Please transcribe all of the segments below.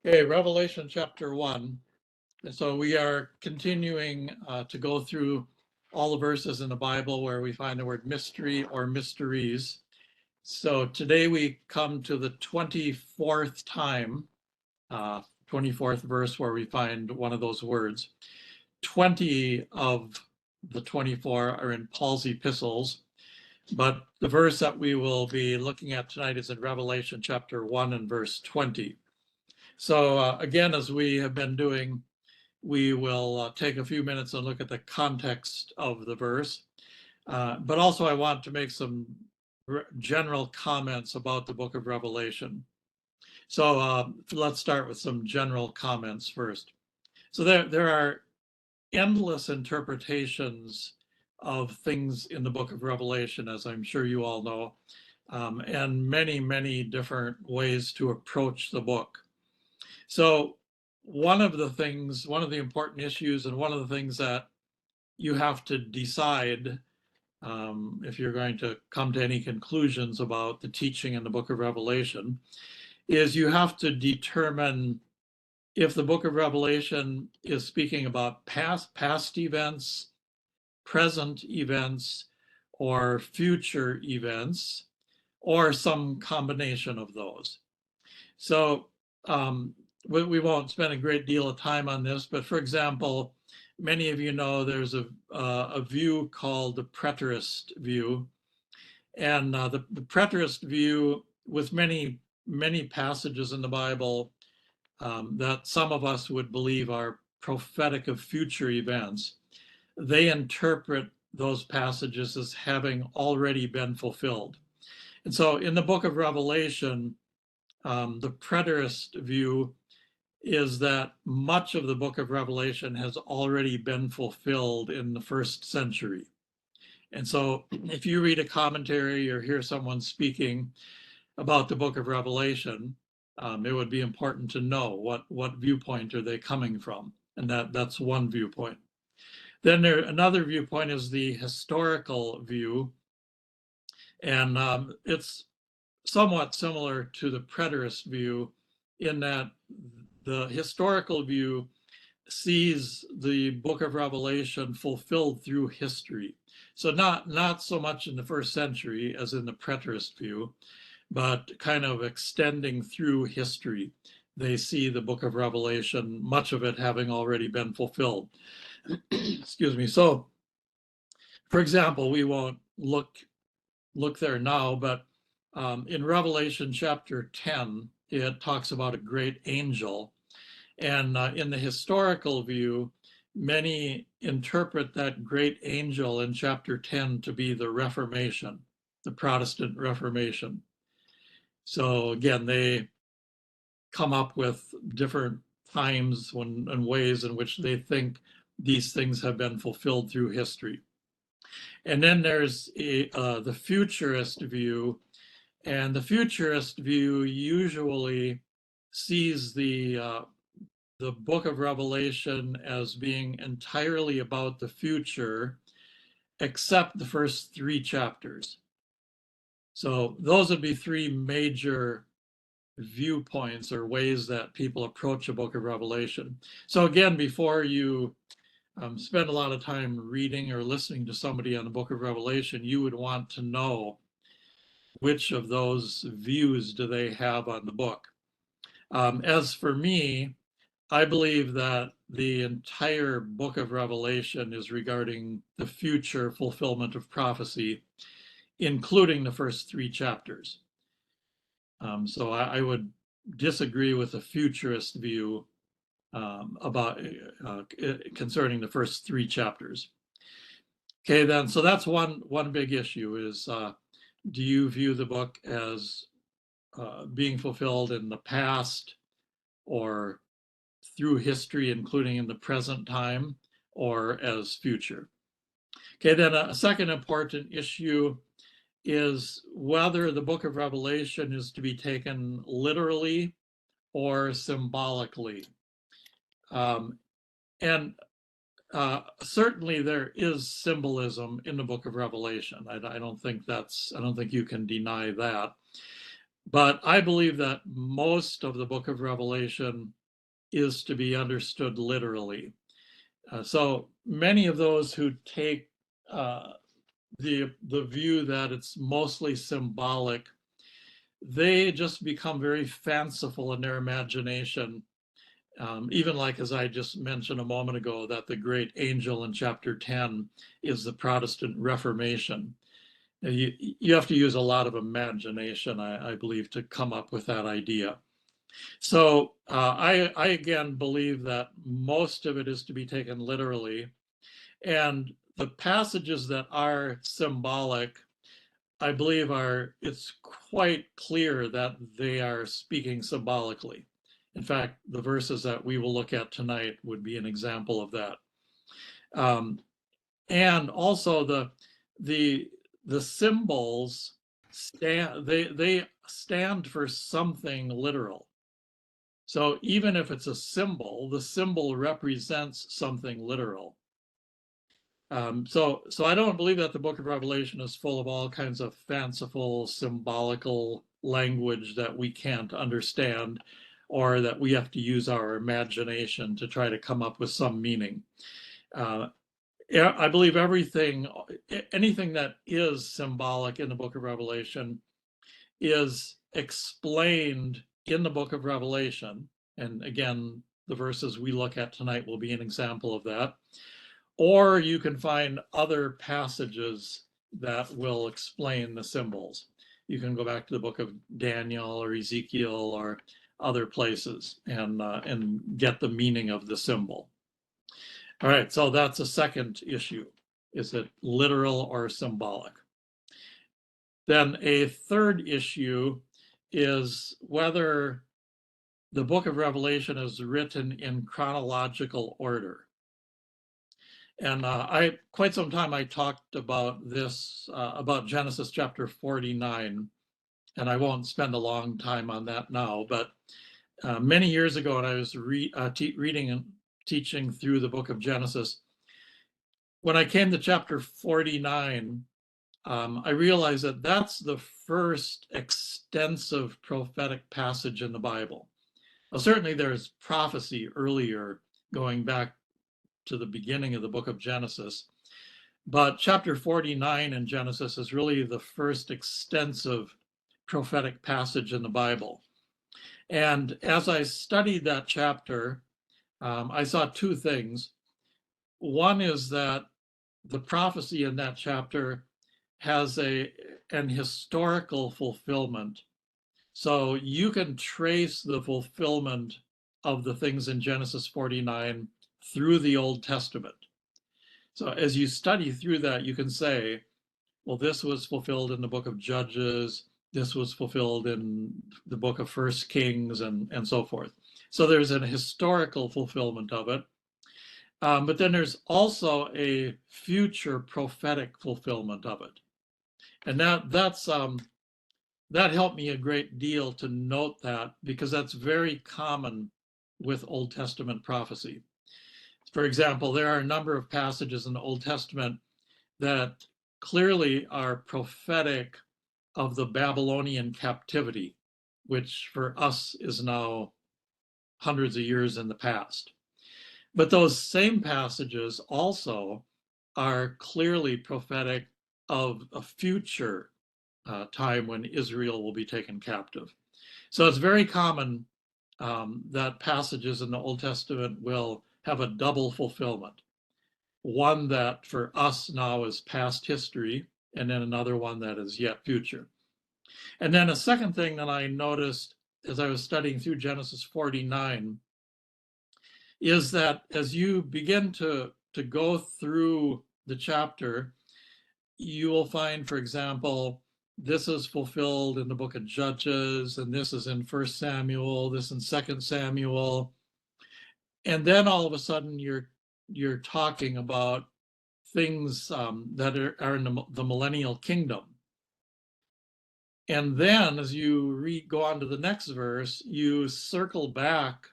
Okay, Revelation chapter 1. And so we are continuing to go through all the verses in the Bible where we find the word mystery or mysteries. So today we come to the 24th time, 24th verse where we find one of those words. 20 of the 24 are in Paul's epistles, but the verse that we will be looking at tonight is in Revelation chapter 1 and verse 20. So again, as we have been doing, we will take a few minutes and look at the context of the verse. But also I want to make some general comments about the book of Revelation. So let's start with some general comments first. So there are endless interpretations of things in the book of Revelation, as I'm sure you all know, and many, many different ways to approach the book. So one of the important issues, and one of the things that you have to decide if you're going to come to any conclusions about the teaching in the book of Revelation, is you have to determine if the book of Revelation is speaking about past events, present events, or future events, or some combination of those. So we won't spend a great deal of time on this, but for example, many of you know there's a view called the preterist view. And the preterist view, with many, many passages in the Bible that some of us would believe are prophetic of future events, they interpret those passages as having already been fulfilled. And so in the book of Revelation, the preterist view is that much of the book of Revelation has already been fulfilled in the first century. And so if you read a commentary or hear someone speaking about the book of Revelation, it would be important to know what viewpoint are they coming from. And that's one viewpoint. Then another viewpoint is the historical view. And it's somewhat similar to the preterist view in that the historical view sees the book of Revelation fulfilled through history. So not so much in the first century as in the preterist view, but kind of extending through history. They see the book of Revelation, much of it having already been fulfilled. Excuse me. So, for example, we won't look there now, but in Revelation chapter 10, it talks about a great angel. And in the historical view, many interpret that great angel in chapter 10 to be the Reformation, the Protestant Reformation. So again, they come up with different times and ways in which they think these things have been fulfilled through history. And then there's the futurist view, and the futurist view usually sees the book of Revelation as being entirely about the future, except the first 3 chapters. So those would be 3 major viewpoints or ways that people approach a book of Revelation. So again, before you spend a lot of time reading or listening to somebody on the book of Revelation, you would want to know which of those views do they have on the book. As for me, I believe that the entire book of Revelation is regarding the future fulfillment of prophecy, including the first 3 chapters. So I would disagree with the futurist view about concerning the first 3 chapters. Okay, then, so that's one big issue is, do you view the book as being fulfilled in the past or through history, including in the present time, or as future? Okay, then a second important issue is whether the book of Revelation is to be taken literally or symbolically. And certainly there is symbolism in the book of Revelation. I don't think you can deny that. But I believe that most of the book of Revelation is to be understood literally. So many of those who take the view that it's mostly symbolic, they just become very fanciful in their imagination. Even like, as I just mentioned a moment ago, that the great angel in chapter 10 is the Protestant Reformation. You have to use a lot of imagination, I believe, to come up with that idea. So I again believe that most of it is to be taken literally. And the passages that are symbolic, I believe it's quite clear that they are speaking symbolically. In fact, the verses that we will look at tonight would be an example of that. And also the symbols they stand for something literal. So even if it's a symbol, the symbol represents something literal. So I don't believe that the book of Revelation is full of all kinds of fanciful, symbolical language that we can't understand, or that we have to use our imagination to try to come up with some meaning. I believe anything that is symbolic in the book of Revelation is explained in the book of Revelation. And again, the verses we look at tonight will be an example of that. Or you can find other passages that will explain the symbols. You can go back to the book of Daniel or Ezekiel or other places and get the meaning of the symbol. All right, so that's a second issue. Is it literal or symbolic? Then a third issue is whether the book of Revelation is written in chronological order. And quite some time I talked about this, about Genesis chapter 49, and I won't spend a long time on that now, but many years ago when I was reading and teaching through the book of Genesis, when I came to chapter 49, I realized that that's the first extensive prophetic passage in the Bible. Well, certainly there's prophecy earlier going back to the beginning of the book of Genesis, but chapter 49 in Genesis is really the first extensive prophetic passage in the Bible. And as I studied that chapter, I saw two things. One is that the prophecy in that chapter has an historical fulfillment. So you can trace the fulfillment of the things in Genesis 49 through the Old Testament. So as you study through that, you can say, well, this was fulfilled in the book of Judges, this was fulfilled in the book of First Kings, and so forth. So there's an historical fulfillment of it. But then there's also a future prophetic fulfillment of it. And that helped me a great deal to note that, because that's very common with Old Testament prophecy. For example, there are a number of passages in the Old Testament that clearly are prophetic of the Babylonian captivity, which for us is now hundreds of years in the past. But those same passages also are clearly prophetic of a future time when Israel will be taken captive. So it's very common that passages in the Old Testament will have a double fulfillment. One that for us now is past history, and then another one that is yet future. And then a second thing that I noticed as I was studying through Genesis 49 is that as you begin to go through the chapter, you will find, for example, this is fulfilled in the book of Judges, and this is in First Samuel, this in Second Samuel. And then all of a sudden you're talking about things that are in the millennial kingdom. And then as you go on to the next verse, you circle back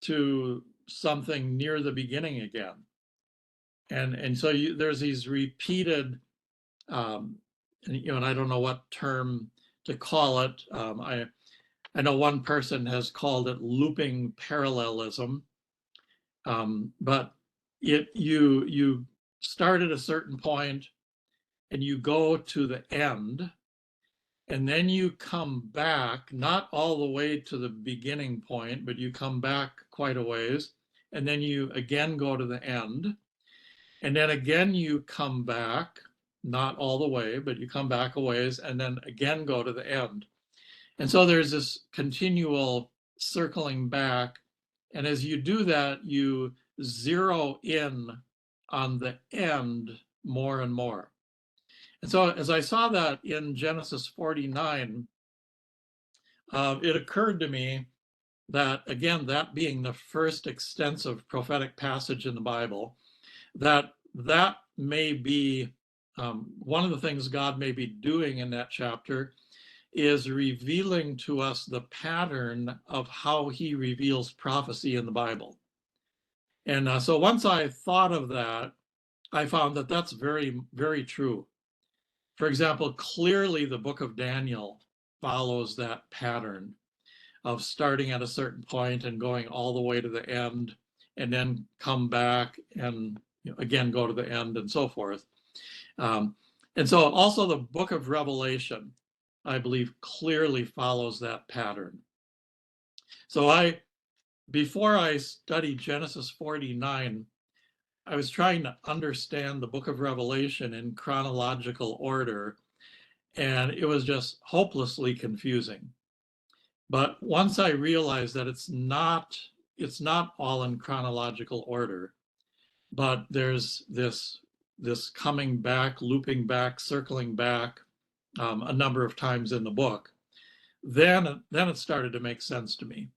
to something near the beginning again. And so there's these repeated, and I don't know what term to call it. I know one person has called it looping parallelism, but you start at a certain point and you go to the end, and then you come back, not all the way to the beginning point, but you come back quite a ways, and then you again go to the end, and then again you come back, not all the way, but you come back a ways, and then again go to the end. And so there's this continual circling back. And as you do that, you zero in on the end more and more. And so as I saw that in Genesis 49, it occurred to me that, again, that being the first extensive prophetic passage in the Bible, that may be one of the things God may be doing in that chapter is revealing to us the pattern of how he reveals prophecy in the Bible. And so once I thought of that, I found that that's very, very true. For example, clearly the book of Daniel follows that pattern of starting at a certain point and going all the way to the end, and then come back and again go to the end, and so forth. And so also the book of Revelation, I believe, clearly follows that pattern. So before I studied Genesis 49, I was trying to understand the book of Revelation in chronological order, and it was just hopelessly confusing. But once I realized that it's not all in chronological order, but there's this coming back, looping back, circling back a number of times in the book, then it started to make sense to me.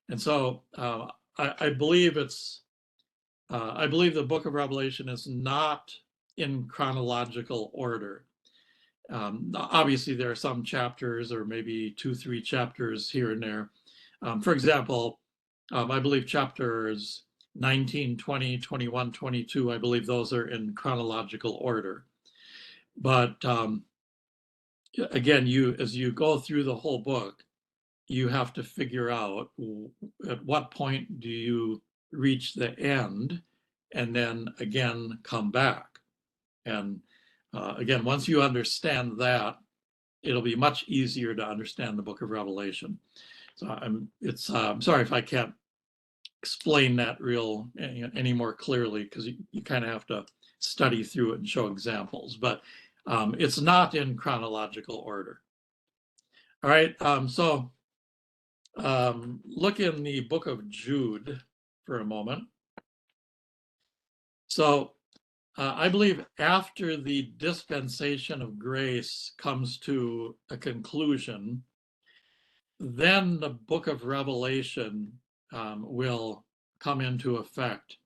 And so I believe I believe the book of Revelation is not in chronological order. Obviously, there are some chapters, or maybe 2-3 chapters here and there. For example, I believe chapters 19, 20, 21, 22, I believe those are in chronological order. But again, as you go through the whole book, you have to figure out at what point do you reach the end, and then again come back. And again, once you understand that, it'll be much easier to understand the book of Revelation. So I'm sorry if I can't explain that any more clearly, because you kind of have to study through it and show examples, but it's not in chronological order. All right, so look in the book of Jude for a moment. So I believe after the dispensation of grace comes to a conclusion, then the book of Revelation will come into effect.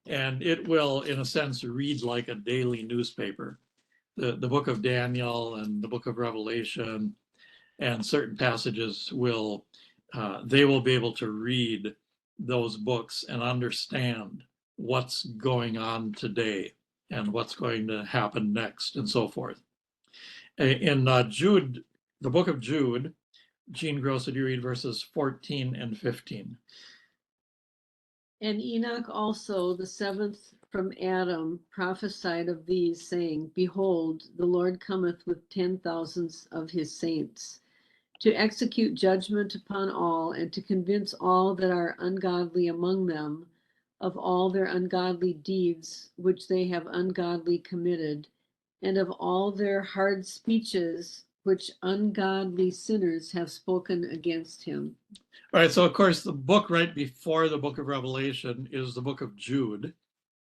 And it will, in a sense, read like a daily newspaper. The book of Daniel and the book of Revelation and certain passages they will be able to read those books and understand what's going on today and what's going to happen next and so forth. In Jude, the book of Jude, Jean Gross, would you read verses 14 and 15? And Enoch also, the seventh from Adam, prophesied of these, saying, Behold, the Lord cometh with 10,000s of his saints, to execute judgment upon all, and to convince all that are ungodly among them of all their ungodly deeds which they have ungodly committed, and of all their hard speeches which ungodly sinners have spoken against him. All right, so of course, the book right before the book of Revelation is the book of Jude.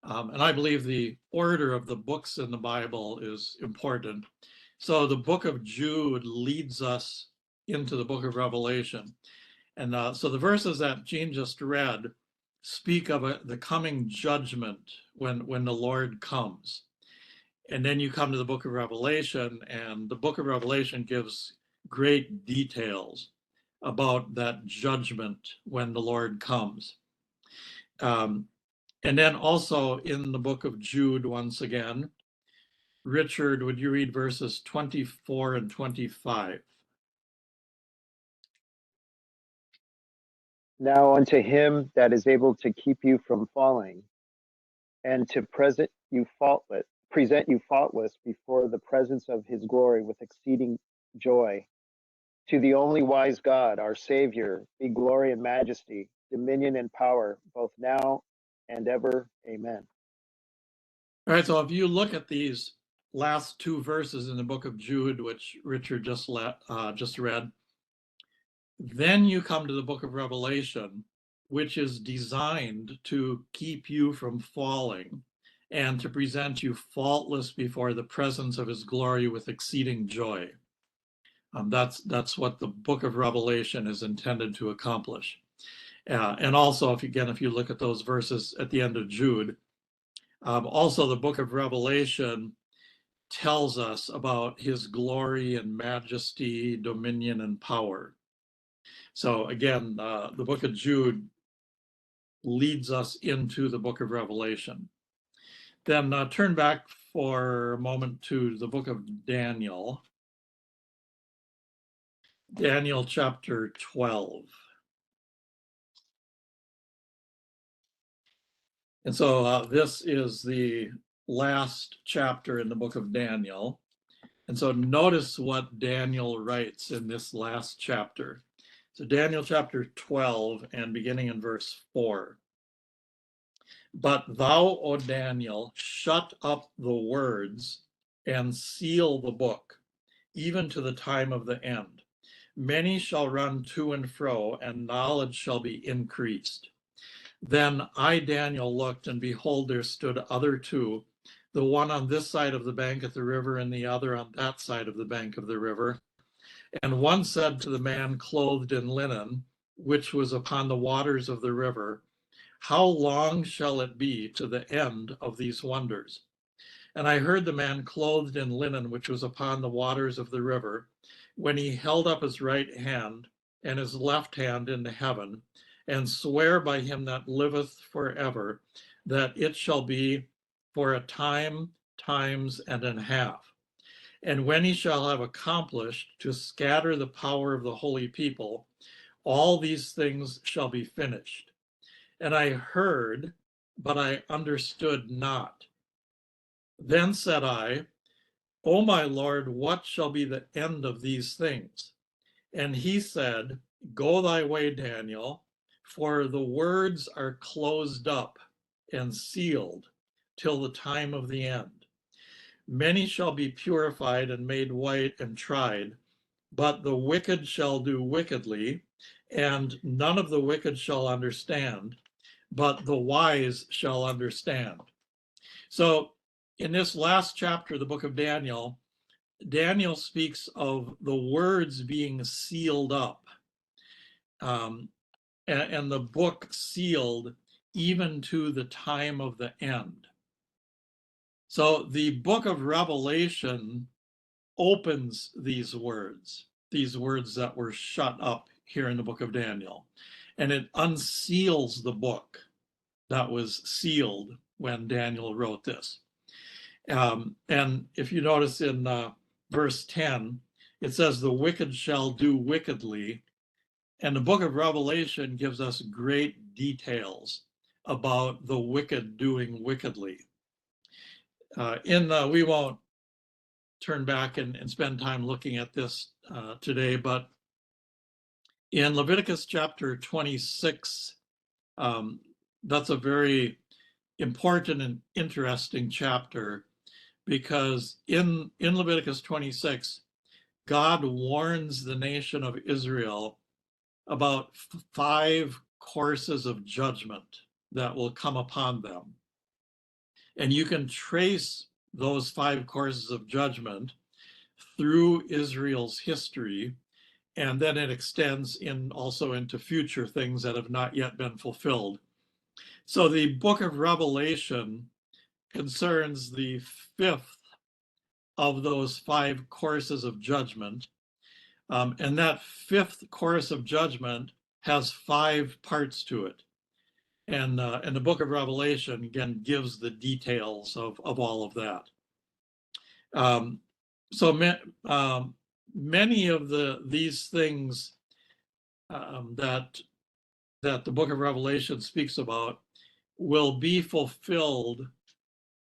And I believe the order of the books in the Bible is important. So the book of Jude leads us into the book of Revelation. And so the verses that Jean just read speak of the coming judgment when the Lord comes. And then you come to the book of Revelation, and the book of Revelation gives great details about that judgment when the Lord comes. And then also in the book of Jude, once again, Richard, would you read verses 24 and 25? Now unto him that is able to keep you from falling, and to present you faultless before the presence of his glory with exceeding joy. To the only wise God, our Savior, be glory and majesty, dominion and power, both now and ever. Amen. All right, so if you look at these last two verses in the book of Jude, which Richard just read, then you come to the book of Revelation, which is designed to keep you from falling and to present you faultless before the presence of his glory with exceeding joy. That's what the book of Revelation is intended to accomplish. And also, if you look at those verses at the end of Jude, also the book of Revelation tells us about his glory and majesty, dominion, and power. So again, the book of Jude leads us into the book of Revelation. Then turn back for a moment to the book of Daniel. Daniel chapter 12. And so this is the last chapter in the book of Daniel. And so notice what Daniel writes in this last chapter. So Daniel chapter 12 and beginning in verse 4. But thou, O Daniel, shut up the words and seal the book, even to the time of the end. Many shall run to and fro, and knowledge shall be increased. Then I, Daniel, looked, and behold, there stood other two, the one on this side of the bank of the river, and the other on that side of the bank of the river. And one said to the man clothed in linen, which was upon the waters of the river, how long shall it be to the end of these wonders? And I heard the man clothed in linen, which was upon the waters of the river, when he held up his right hand and his left hand into heaven, and swear by him that liveth forever, that it shall be for a time, times, and an half. And when he shall have accomplished to scatter the power of the holy people, all these things shall be finished. And I heard, but I understood not. Then said I, O my Lord, what shall be the end of these things? And he said, go thy way, Daniel, for the words are closed up and sealed till the time of the end. Many shall be purified and made white and tried, but the wicked shall do wickedly, and none of the wicked shall understand, but the wise shall understand. So in this last chapter of the book of Daniel, Daniel speaks of the words being sealed up, and the book sealed even to the time of the end. So the book of Revelation opens these words that were shut up here in the book of Daniel, and it unseals the book that was sealed when Daniel wrote this. And if you notice in verse 10, it says, the wicked shall do wickedly. And the book of Revelation gives us great details about the wicked doing wickedly. We won't turn back and spend time looking at this today, but in Leviticus chapter 26, that's a very important and interesting chapter, because in Leviticus 26, God warns the nation of Israel about 5 courses of judgment that will come upon them. And you can trace those 5 courses of judgment through Israel's history, and then it extends also into future things that have not yet been fulfilled. So the book of Revelation concerns the 5th of those 5 courses of judgment. And that 5th course of judgment has 5 parts to it. And the book of Revelation, again, gives the details of all of that. Many of these things that that the book of Revelation speaks about will be fulfilled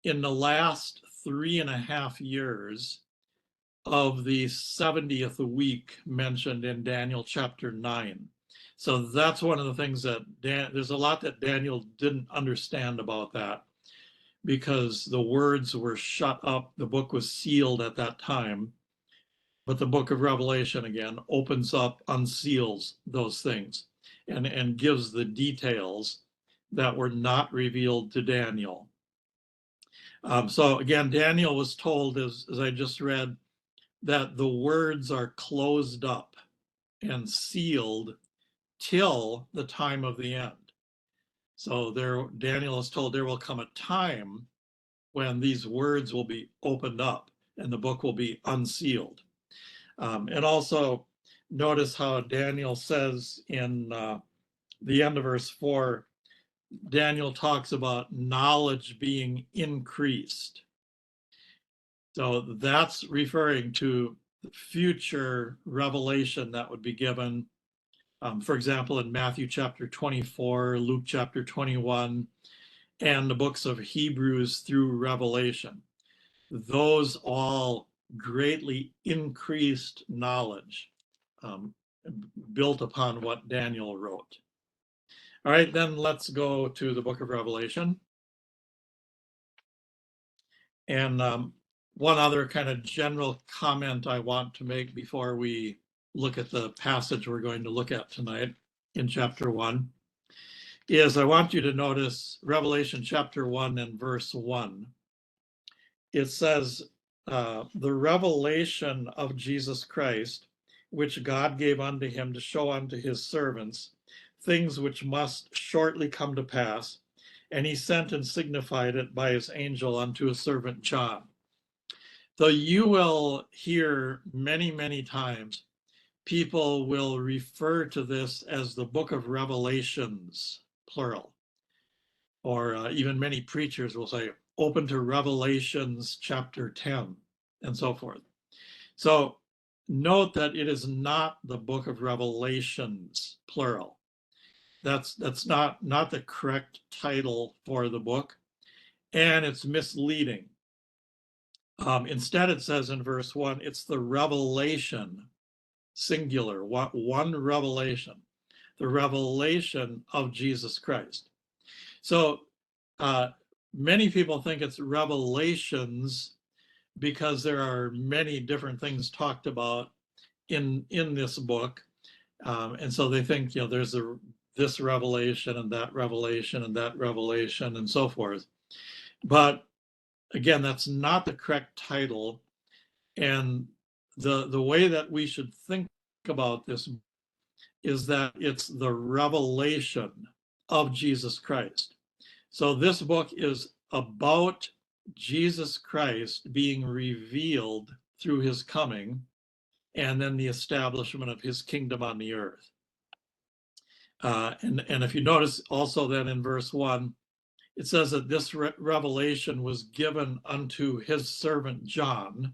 in the last 3.5 years of the 70th week mentioned in Daniel chapter 9. So that's one of the things that there's a lot that Daniel didn't understand about that, because the words were shut up, the book was sealed at that time. But the book of Revelation, again, opens up, unseals those things, and gives the details that were not revealed to Daniel. So again, Daniel was told, as I just read, that the words are closed up and sealed till the time of the end. So Daniel is told there will come a time when these words will be opened up and the book will be unsealed. And also notice how Daniel says in the end of verse 4, Daniel talks about knowledge being increased. So that's referring to future revelation that would be given. For example, in Matthew chapter 24, Luke chapter 21, and the books of Hebrews through Revelation. Those all greatly increased knowledge built upon what Daniel wrote. All right, then let's go to the book of Revelation. And one other kind of general comment I want to make before we look at the passage we're going to look at tonight in chapter 1 is I want you to notice Revelation chapter 1 and verse 1. It says, the revelation of Jesus Christ, which God gave unto him to show unto his servants things which must shortly come to pass. And he sent and signified it by his angel unto his servant John. So you will hear many, many times people will refer to this as the book of Revelations, plural. Or even many preachers will say, open to Revelations chapter 10, and so forth. So note that it is not the book of Revelations, plural. That's not the correct title for the book, and it's misleading. Instead, it says in verse 1, it's the revelation, singular, one revelation, the revelation of Jesus Christ. So many people think it's revelations because there are many different things talked about in this book. And so they think, there's this revelation and that revelation and that revelation and so forth. But again, that's not the correct title. And the way that we should think about this is that it's the revelation of Jesus Christ. So this book is about Jesus Christ being revealed through his coming and then the establishment of his kingdom on the earth. And if you notice also then in verse 1, it says that this revelation was given unto his servant John.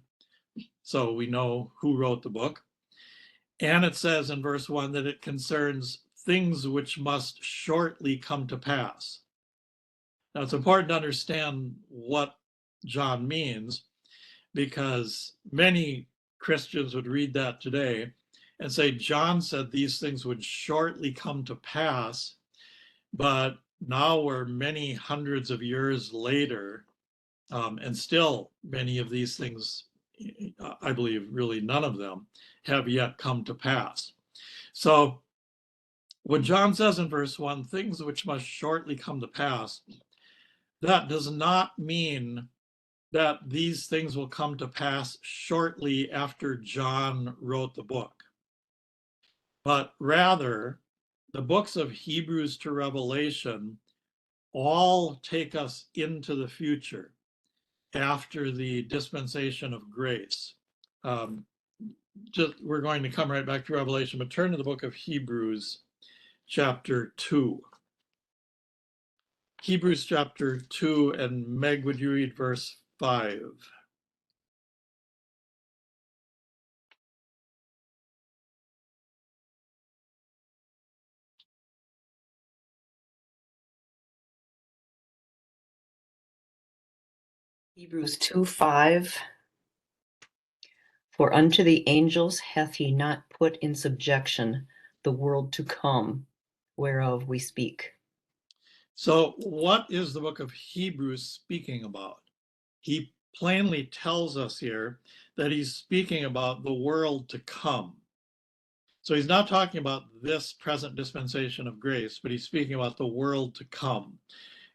So we know who wrote the book. And it says in verse 1 that it concerns things which must shortly come to pass. Now, it's important to understand what John means, because many Christians would read that today and say, John said these things would shortly come to pass, but now we're many hundreds of years later, and still many of these things, I believe really none of them, have yet come to pass. So when John says in verse 1, things which must shortly come to pass, that does not mean that these things will come to pass shortly after John wrote the book, but rather the books of Hebrews to Revelation all take us into the future after the dispensation of grace. We're going to come right back to Revelation, but turn to the book of Hebrews chapter 2. Hebrews chapter 2, and Meg, would you read verse 5? Hebrews 2:5. For unto the angels hath he not put in subjection the world to come, whereof we speak. So what is the book of Hebrews speaking about? He plainly tells us here that he's speaking about the world to come. So he's not talking about this present dispensation of grace, but he's speaking about the world to come.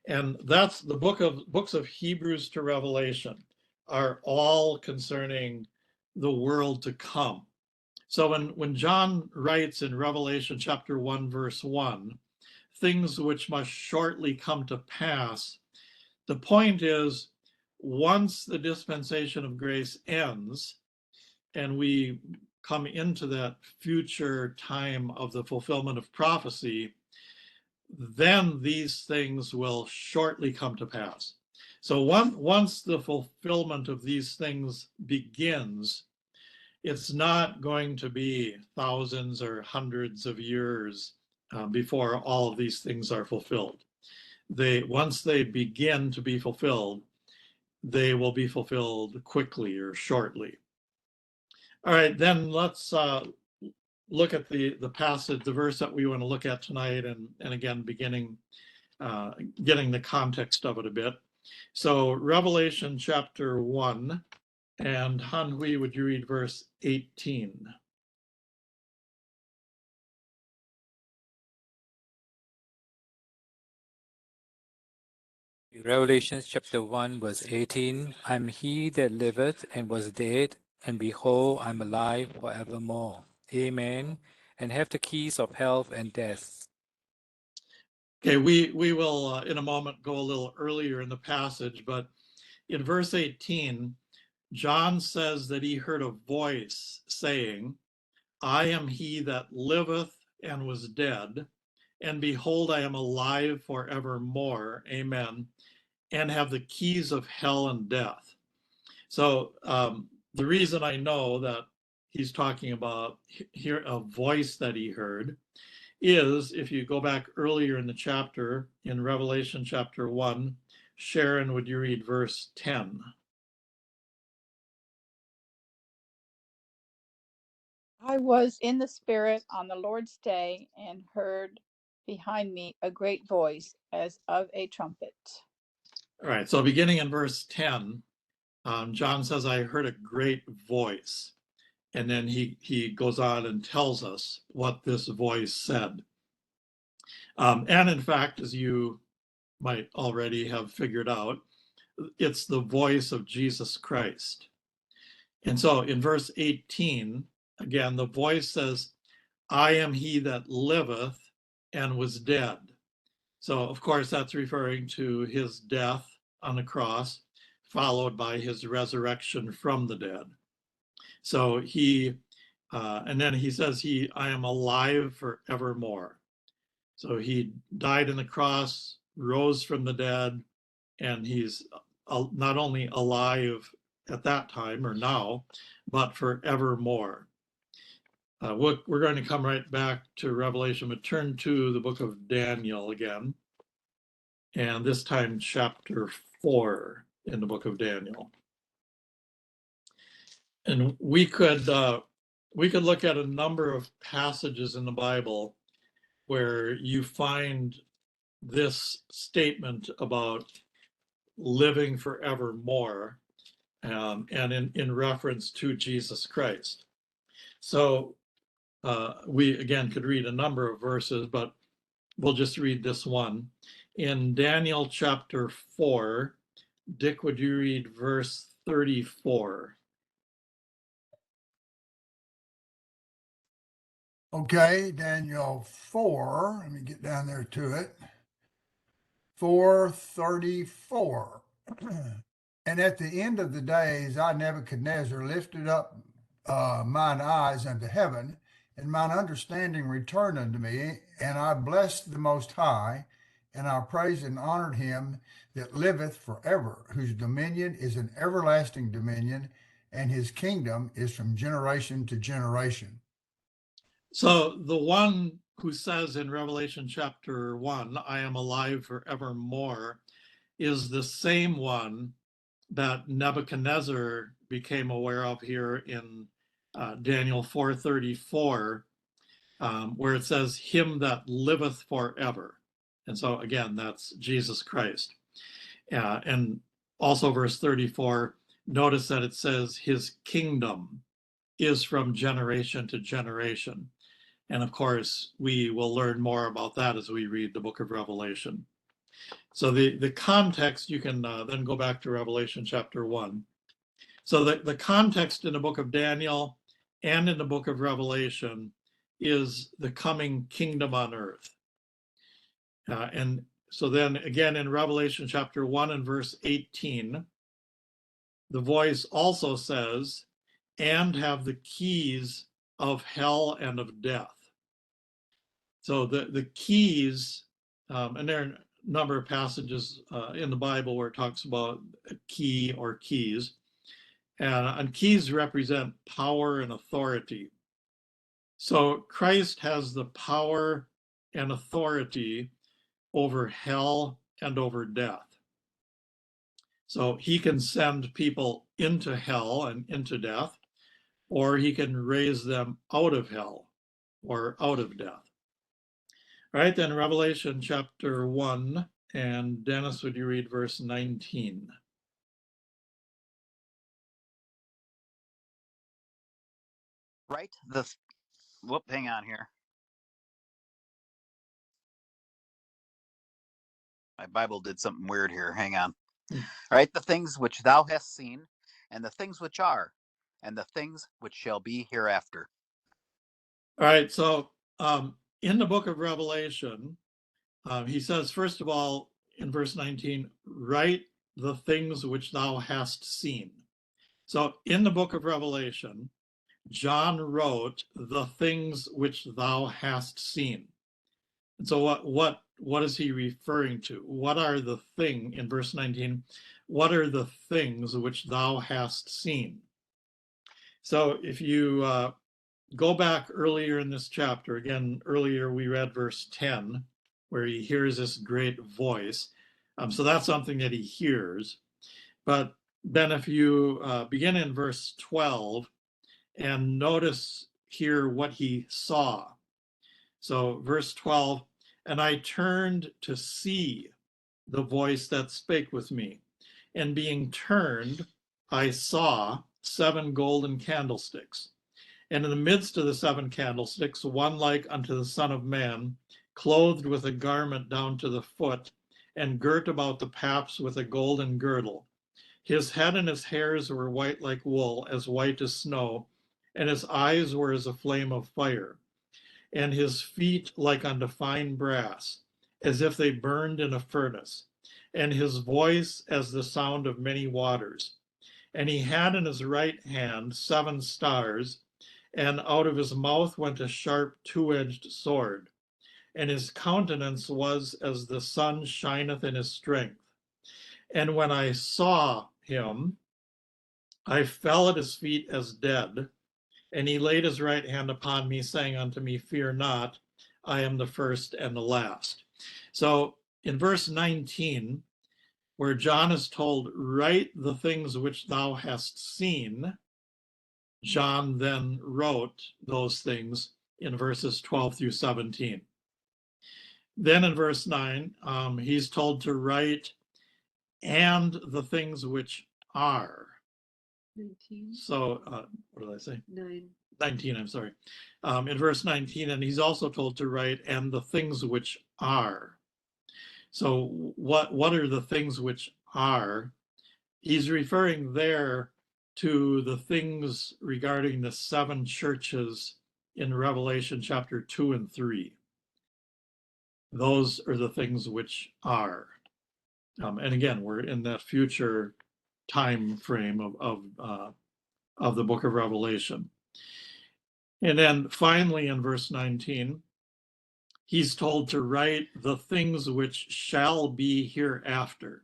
And that's the books of Hebrews to Revelation are all concerning the world to come. So when John writes in Revelation chapter 1, verse 1, things which must shortly come to pass, the point is, once the dispensation of grace ends and we come into that future time of the fulfillment of prophecy, then these things will shortly come to pass. So once the fulfillment of these things begins, it's not going to be thousands or hundreds of years before all of these things are fulfilled. Once they begin to be fulfilled, they will be fulfilled quickly or shortly. All right, then let's look at the passage, the verse that we want to look at tonight, and again, getting the context of it a bit. So Revelation chapter 1, and Han Hui, would you read verse 18? Revelation chapter 1, verse 18. I'm he that liveth and was dead, and behold, I'm alive forevermore. Amen. And have the keys of hell and death. Okay, we will in a moment go a little earlier in the passage, but in verse 18, John says that he heard a voice saying, I am he that liveth and was dead, and behold, I am alive forevermore. Amen. And have the keys of hell and death. So the reason I know that he's talking about here a voice that he heard is, if you go back earlier in the chapter, in Revelation chapter 1, Sharon, would you read verse 10? I was in the Spirit on the Lord's day and heard behind me a great voice as of a trumpet. All right, so beginning in verse 10, John says, I heard a great voice. And then he goes on and tells us what this voice said. And in fact, as you might already have figured out, it's the voice of Jesus Christ. And so in verse 18, again, the voice says, I am he that liveth and was dead. So, of course, that's referring to his death on the cross, followed by his resurrection from the dead. So and then he says, I am alive forevermore. So he died on the cross, rose from the dead, and he's not only alive at that time or now, but forevermore. We're going to come right back to Revelation, but turn to the book of Daniel again, and this time chapter 4 in the book of Daniel. And we could look at a number of passages in the Bible where you find this statement about living forevermore, and in reference to Jesus Christ. So we again could read a number of verses, but we'll just read this one. In Daniel chapter 4, Dick, would you read verse 34? Okay, Daniel 4, let me get down there to it. 4:34. And at the end of the days, I, Nebuchadnezzar, lifted up mine eyes unto heaven, and mine understanding returned unto me, and I blessed the Most High, and I praised and honored him that liveth forever, whose dominion is an everlasting dominion, and his kingdom is from generation to generation. So the one who says in Revelation chapter 1, I am alive forevermore, is the same one that Nebuchadnezzar became aware of here in Daniel 4:34, where it says, him that liveth forever. And so again, that's Jesus Christ. And also verse 34, notice that it says his kingdom is from generation to generation. And of course, we will learn more about that as we read the book of Revelation. So the context, you can then go back to Revelation chapter 1. So the context in the book of Daniel and in the book of Revelation is the coming kingdom on earth. And so then again in Revelation chapter 1 and verse 18, the voice also says, and have the keys of hell and of death. So the keys, and there are a number of passages in the Bible where it talks about a key or keys. And keys represent power and authority. So Christ has the power and authority over hell and over death. So he can send people into hell and into death, or he can raise them out of hell or out of death. All right, then Revelation chapter 1, and Dennis, would you read verse 19? Right? Hang on here. My Bible did something weird here. Hang on. All right, the things which thou hast seen, and the things which are, and the things which shall be hereafter. All right, so in the book of Revelation, he says, first of all, in verse 19, write the things which thou hast seen. So in the book of Revelation, John wrote the things which thou hast seen. And so what is he referring to? What are the thing in verse 19? What are the things which thou hast seen? So if you go back earlier in this chapter, again, earlier we read verse 10, where he hears this great voice. So that's something that he hears. But then if you begin in verse 12 and notice here what he saw. So verse 12, and I turned to see the voice that spake with me. And being turned, I saw 7 golden candlesticks. And in the midst of the 7 candlesticks, one like unto the Son of Man, clothed with a garment down to the foot, and girt about the paps with a golden girdle. His head and his hairs were white like wool, as white as snow, and his eyes were as a flame of fire, and his feet like unto fine brass, as if they burned in a furnace, and his voice as the sound of many waters. And he had in his right hand 7 stars, and out of his mouth went a sharp 2-edged sword, and his countenance was as the sun shineth in his strength. And when I saw him, I fell at his feet as dead, and he laid his right hand upon me, saying unto me, fear not, I am the first and the last. So in verse 19, where John is told, write the things which thou hast seen, John then wrote those things in verses 12 through 17. Then in verse 9, he's told to write, and the things which are. 19. So, what did I say? 9. 19, I'm sorry. In verse 19, and he's also told to write, and the things which are. So what are the things which are? He's referring there to the things regarding the 7 churches in Revelation chapter 2 and 3. Those are the things which are. And again, we're in that future time frame of the book of Revelation. And then finally in verse 19, he's told to write the things which shall be hereafter.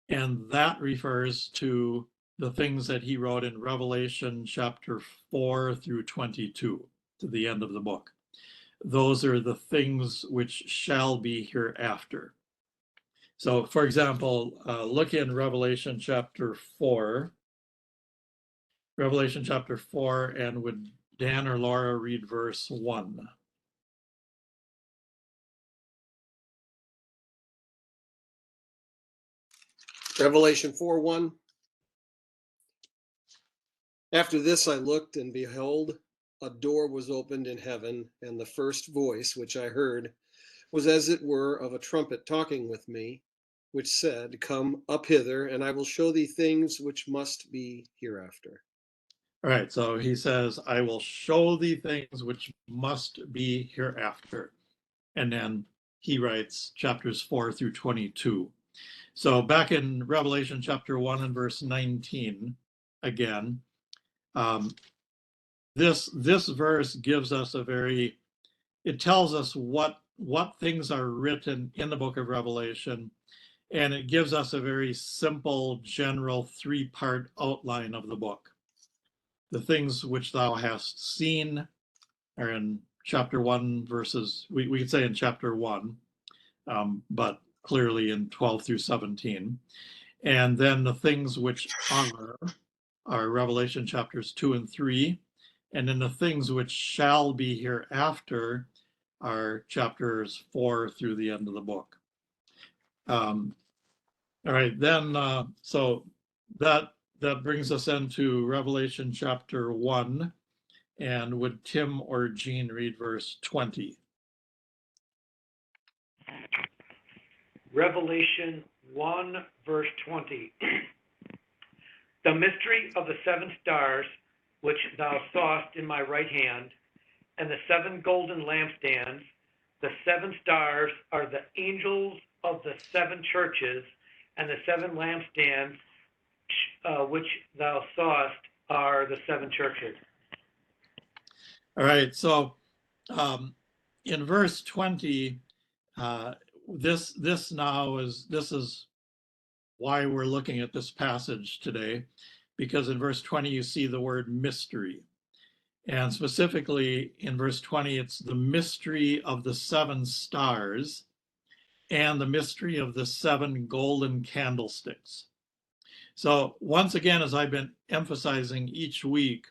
And that refers to the things that he wrote in Revelation chapter 4 through 22, to the end of the book. Those are the things which shall be hereafter. So, for example, look in Revelation chapter 4. Revelation chapter 4, and would Dan or Laura read verse 1? Revelation 4:1. After this I looked, and behold, a door was opened in heaven, and the first voice which I heard was as it were of a trumpet talking with me, which said, Come up hither, and I will show thee things which must be hereafter. All right, so he says, I will show thee things which must be hereafter. And then he writes chapters 4 through 22. So back in Revelation chapter 1 and verse 19, again, this verse gives us it tells us what things are written in the book of Revelation, and it gives us a very simple, general three-part outline of the book. The things which thou hast seen are in chapter 1 verses, we could say in chapter 1, but clearly in 12 through 17. And then the things which are Revelation chapters 2 and 3. And then the things which shall be hereafter are chapters 4 through the end of the book. All right, then, so that brings us into Revelation chapter 1. And would Tim or Jean read verse 20? Revelation 1, verse 20. The mystery of the 7 stars, which thou sawest in my right hand, and the 7 golden lampstands. The 7 stars are the angels of the 7 churches, and the 7 lampstands, which thou sawest, are the 7 churches. All right, so in verse 20, this is why we're looking at this passage today, because in verse 20 you see the word mystery, and specifically in verse 20 it's the mystery of the 7 stars and the mystery of the 7 golden candlesticks. So once again, as I've been emphasizing each week,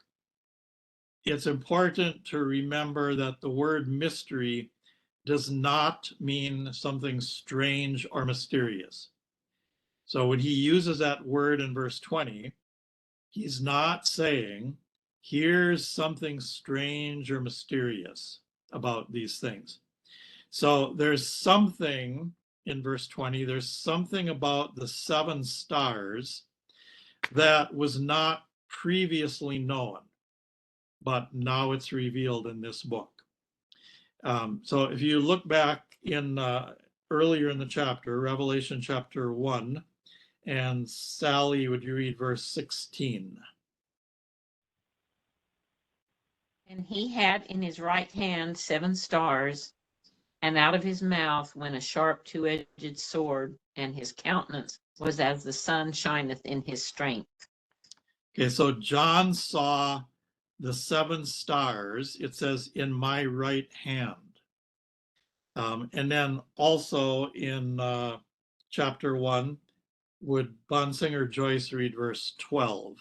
it's important to remember that the word mystery does not mean something strange or mysterious. So when he uses that word in verse 20, he's not saying, here's something strange or mysterious about these things. So there's something in verse 20, there's something about the 7 stars that was not previously known, but now it's revealed in this book. So if you look back in earlier in the chapter, Revelation chapter 1, and Sally, would you read verse 16? And he had in his right hand 7 stars, and out of his mouth went a sharp 2-edged sword, and his countenance was as the sun shineth in his strength. Okay, so John saw the 7 stars, it says, in my right hand. And then also in chapter 1, would Bonsinger Joyce read verse 12?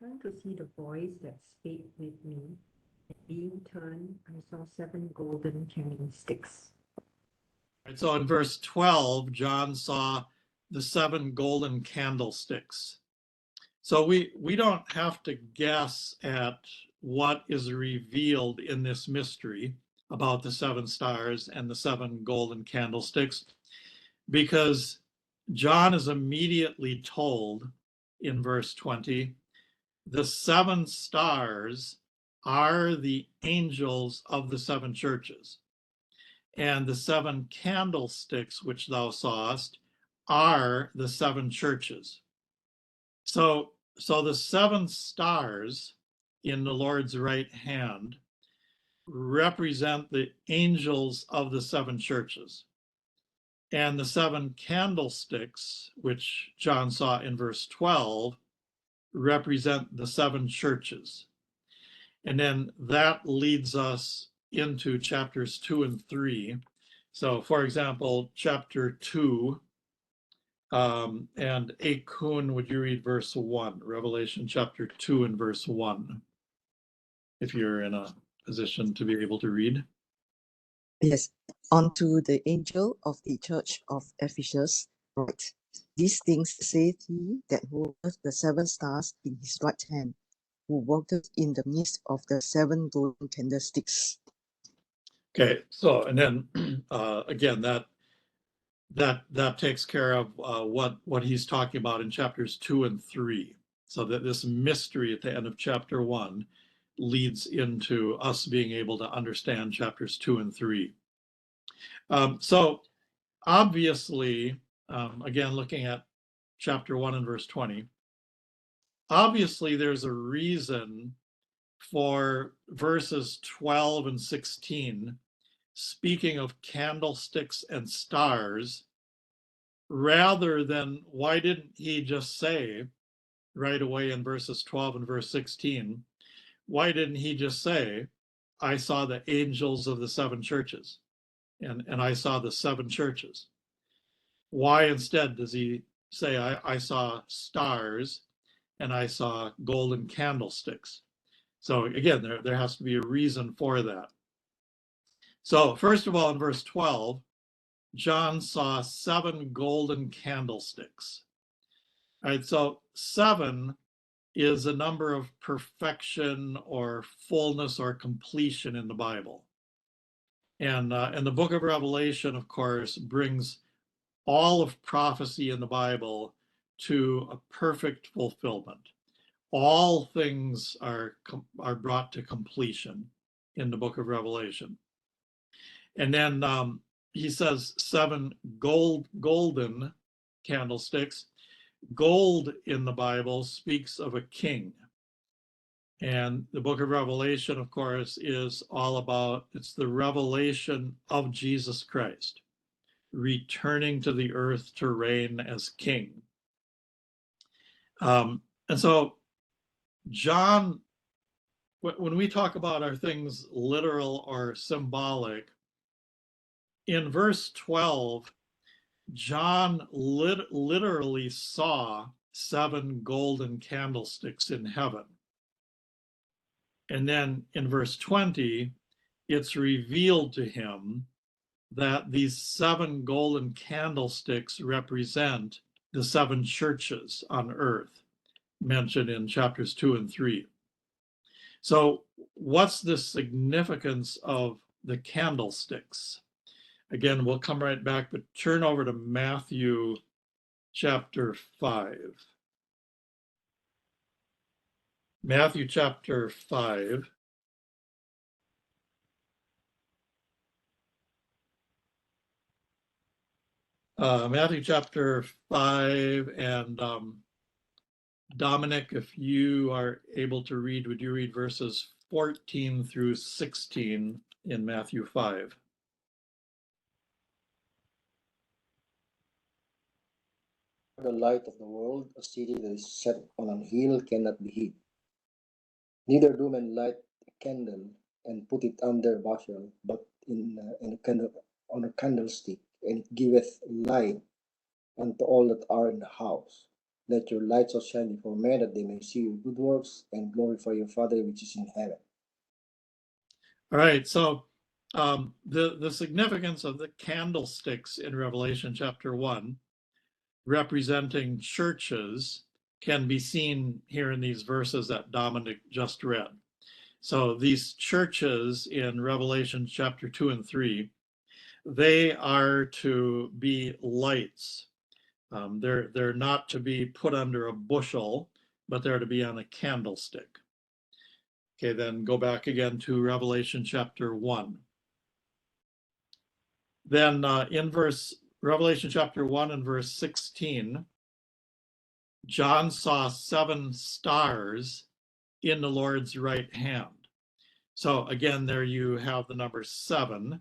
Turned to see the voice that spake with me. And being turned, I saw 7 golden candlesticks. Right, so in verse 12, John saw the 7 golden candlesticks. So we don't have to guess at what is revealed in this mystery about the 7 stars and the 7 golden candlesticks, because John is immediately told in verse 20, the 7 stars are the angels of the 7 churches, and the 7 candlesticks which thou sawest are the 7 churches. So the 7 stars in the Lord's right hand represent the angels of the 7 churches. And the 7 candlesticks, which John saw in verse 12, represent the 7 churches. And then that leads us into chapters 2 and 3. So, for example, chapter 2, and Akun, would you read verse 1? Revelation chapter 2 and verse 1, if you're in a position to be able to read. Yes. Unto the angel of the church of Ephesus write, these things saith he that holdeth the 7 stars in his right hand, who walketh in the midst of the 7 golden candlesticks. Okay, so, and then again, that takes care of what he's talking about in chapters 2 and 3. So that this mystery at the end of chapter 1 leads into us being able to understand chapters 2 and 3. So obviously, again, looking at chapter 1 and verse 20, obviously there's a reason for verses 12 and 16 speaking of candlesticks and stars, rather than why didn't he just say right away in verses 12 and verse 16, why didn't he just say, I saw the angels of the 7 churches and I saw the 7 churches? Why instead does he say, I saw stars and I saw golden candlesticks? So again, there has to be a reason for that. So first of all, in verse 12, John saw 7 golden candlesticks. All right, so 7 is a number of perfection or fullness or completion in the Bible. And the book of Revelation, of course, brings all of prophecy in the Bible to a perfect fulfillment. All things are brought to completion in the book of Revelation. And then he says 7 golden candlesticks. Gold in the Bible speaks of a king. And the book of Revelation, of course, is all about, it's the revelation of Jesus Christ, returning to the earth to reign as king. And so John, when we talk about are things literal or symbolic, in verse 12, John literally saw 7 golden candlesticks in heaven. And then in verse 20, it's revealed to him that these 7 golden candlesticks represent the 7 churches on earth mentioned in chapters 2 and 3. So what's the significance of the candlesticks? Again, we'll come right back, but turn over to Matthew chapter 5. Matthew chapter 5. Matthew chapter 5, and Dominic, if you are able to read, would you read verses 14 through 16 in Matthew 5? The light of the world, a city that is set on an hill cannot be hid. Neither do men light a candle and put it under a bushel, but on a candlestick, and it giveth light unto all that are in the house. Let your light so shine before men that they may see your good works and glorify your Father which is in heaven. All right, so the significance of the candlesticks in Revelation chapter 1, representing churches, can be seen here in these verses that Dominic just read. So these churches in Revelation chapter 2 and 3, they are to be lights. They're not to be put under a bushel, but they're to be on a candlestick. Okay, then go back again to Revelation chapter 1. Then in Revelation chapter 1 and verse 16, John saw 7 stars in the Lord's right hand. So again, there you have the number 7,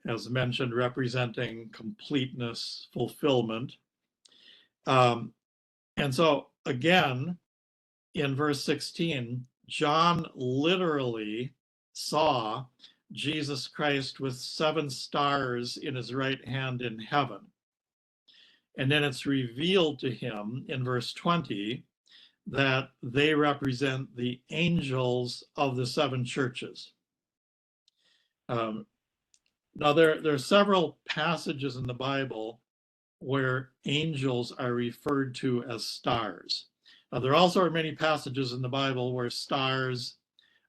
as mentioned, representing completeness, fulfillment. And so again, in verse 16, John literally saw Jesus Christ with 7 stars in his right hand in heaven. And then it's revealed to him in verse 20 that they represent the angels of the 7 churches. Now, there are several passages in the Bible where angels are referred to as stars. There also are many passages in the Bible where stars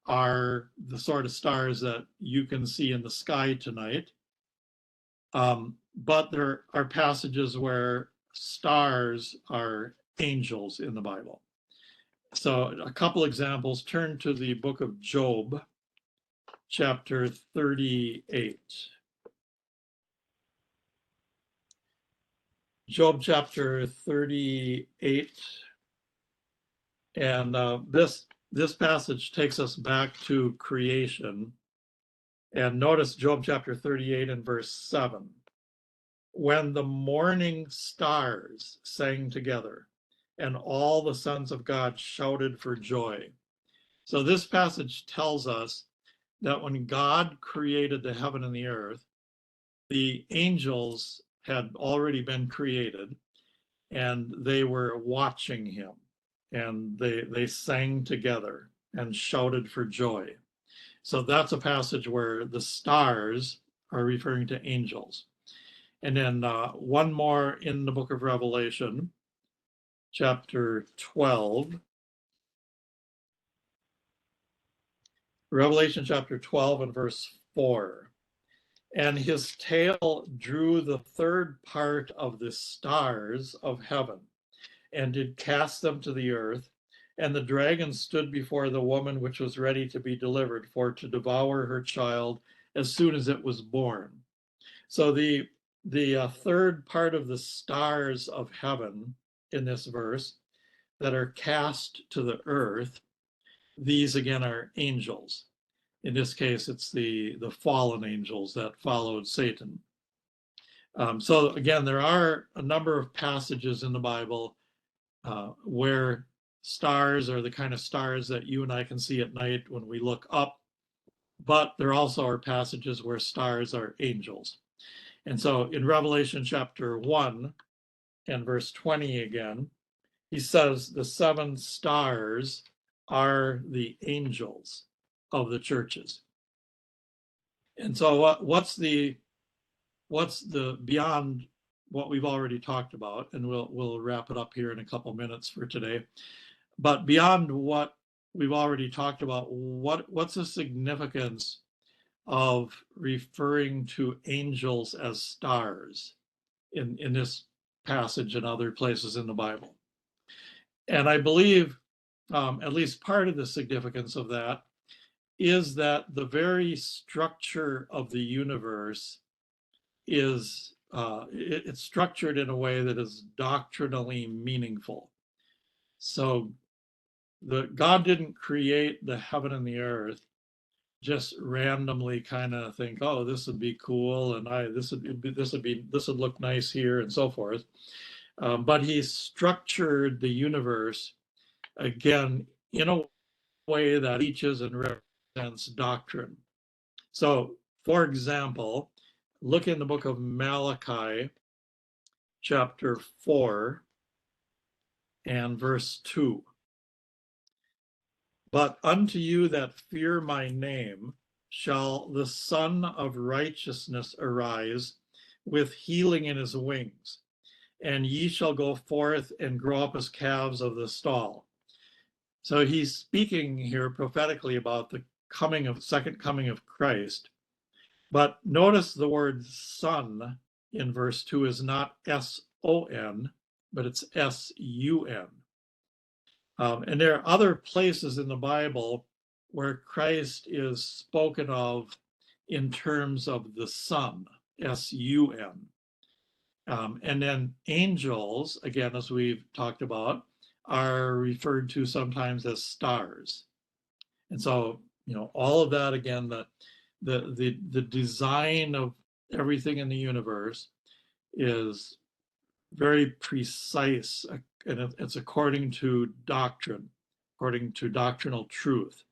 are the sort of stars that you can see in the sky tonight. But there are passages where stars are angels in the Bible. So a couple examples, turn to the book of Job, chapter 38. Job chapter 38. And this passage takes us back to creation. And notice Job chapter 38 and verse 7. When the morning stars sang together, and all the sons of God shouted for joy. So this passage tells us that when God created the heaven and the earth, the angels had already been created, and they were watching him, and they sang together and shouted for joy. So that's a passage where the stars are referring to angels. And then one more in the book of Revelation, chapter 12. Revelation chapter 12 and verse 4. And his tail drew the 3rd part of the stars of heaven, and did cast them to the earth. And the dragon stood before the woman which was ready to be delivered, for to devour her child as soon as it was born. So the 3rd part of the stars of heaven in this verse that are cast to the earth, these again are angels. In this case, it's the fallen angels that followed Satan. So again, there are a number of passages in the Bible where stars are the kind of stars that you and I can see at night when we look up, but there also are passages where stars are angels. And so in Revelation chapter 1 and verse 20 again, he says the 7 stars are the angels of the churches. And so what's the beyond what we've already talked about, and we'll wrap it up here in a couple minutes for today. But beyond what we've already talked about, what's the significance of referring to angels as stars in this passage and other places in the Bible? And I believe at least part of the significance of that is that the very structure of the universe is it's structured in a way that is doctrinally meaningful. So God didn't create the heaven and the earth just randomly kind of think, oh, this would be cool, and this would look nice here, and so forth. But he structured the universe again in a way that teaches and represents doctrine. So, for example, look in the book of Malachi, chapter 4 and verse 2. But unto you that fear my name shall the Son of Righteousness arise with healing in his wings, and ye shall go forth and grow up as calves of the stall. So he's speaking here prophetically about the second coming of Christ. But notice the word son in verse 2 is not S-O-N, but it's S-U-N. And there are other places in the Bible where Christ is spoken of in terms of the Son, S-U-N. And then angels, again, as we've talked about, are referred to sometimes as stars. And so, all of that, again, the design of everything in the universe is very precise, and it's according to doctrine, according to doctrinal truth.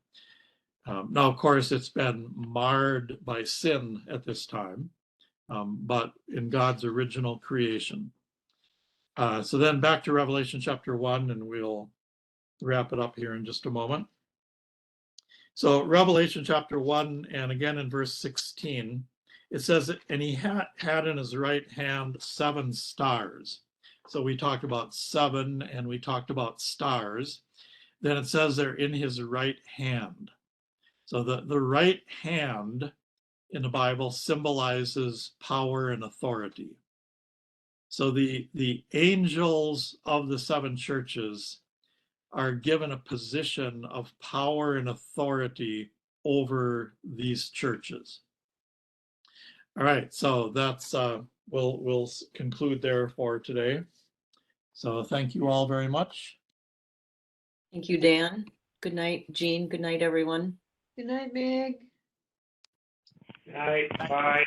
Now, of course, it's been marred by sin at this time, but in God's original creation. So then back to Revelation chapter 1, and we'll wrap it up here in just a moment. So Revelation chapter 1, and again in verse 16, it says, and he had in his right hand 7 stars. So we talked about 7 and we talked about stars. Then it says they're in his right hand. So the right hand in the Bible symbolizes power and authority. So the angels of the 7 churches are given a position of power and authority over these churches. All right, so that's we'll conclude there for today. So thank you all very much. Thank you, Dan. Good night, Jean. Good night, everyone. Good night, Meg. Good night. Bye.